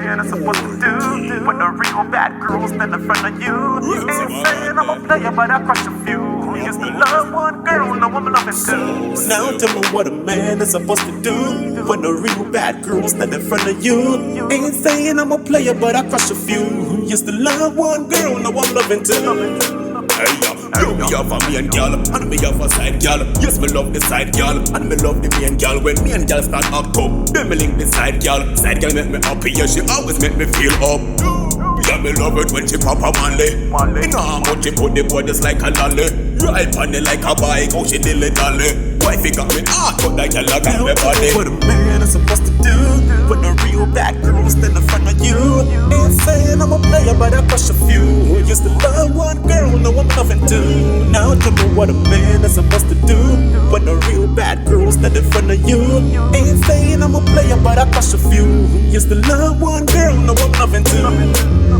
man is supposed to do when the real bad girls stand in front of you? Ain't saying I'm a player, but I crush a few. Used to love one girl, now I'm loving two. Now tell me what a man is supposed to do when the real bad girls stand in front of you. Ain't saying I'm a player, but I crush a few. Used to love one girl, now I'm loving two. Hey yo, me have a main girl, and me have a side girl. Yes, me love the side girl, and me love the main girl. When me and girl start act up, then me link the side girl. Side girl make me happy, yeah, she always make me feel up. Yeah, me love it when she pop a manly. You know how much she put the boy just like a lolly. Ride on it like a bike, oh she dilly-dally. Wifey got me hard, but that girl got me body. What a man is supposed to do when the real bad girls stand in front of you. Ain't saying I'm a player, but I crush a few. Used to love one girl, now I'm loving two. Now tell me what a man is supposed to do when the real bad girls stand in front of you. Ain't saying I'm a player, but I crush a few. Used to love one girl, now I'm loving two.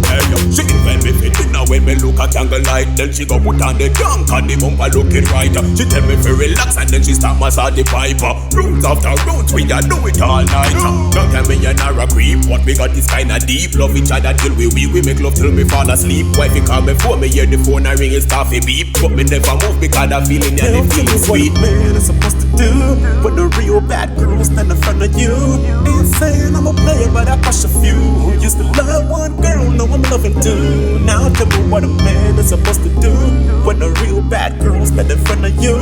Hey yo, she invent me fit now when me look at jungle light. Then she go put on the junk and the bumper looking right. She tell me to relax and then she start massage the piper. Rounds after rounds, we a do it all night. Don't tell me you're not a creep, but we got this kinda deep. Love each other till we make love till me fall asleep. Wifey call me phone, me hear the phone and ring, it start to beep. But me never move because the feeling and the feeling sweet. What a man is supposed to do when the real bad girls stand in front of you. Ain't saying I'm a player, but I crush a few. Used to love one girl, now I'm loving two. Now tell me what a man is supposed to do when the real bad girls stand in front of you.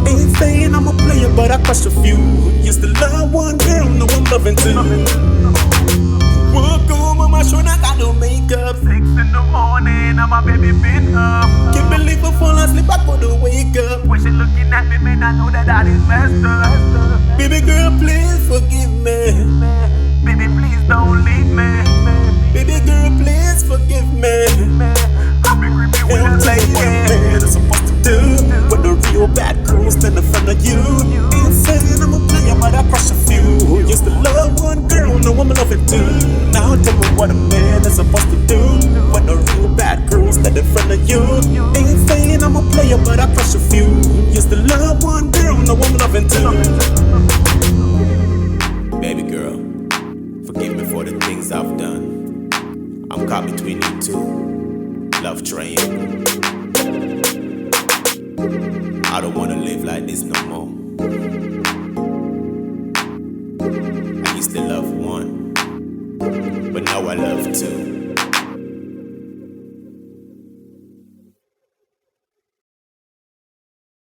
Ain't saying I'm a player, but I crush a few. Used to love one girl, now I'm loving two. Walk home, mama, sure I got no makeup. 6 in the morning, and my baby been up. Can't believe I fall asleep, I couldn't wake up. When she looking at me, man, I know that I is messed up. Baby girl, please forgive me. Baby, please don't leave me. Baby girl, please forgive me. I've been creepy with I'll a tell you what a man is supposed to do when the real bad girls stand in front of you. Ain't saying I'm a player, but I crush a few. Used to love one girl, now I'm loving two. Now tell me what a man is supposed to do when the real bad girls stand in front of you. Ain't saying I'm a player, but I crush a few. Used to love one girl, now I'm loving two. Baby girl, forgive me for the things I've done. I'm caught between you two. Love triangle. I don't wanna live like this no more. I used to love one, but now I love two.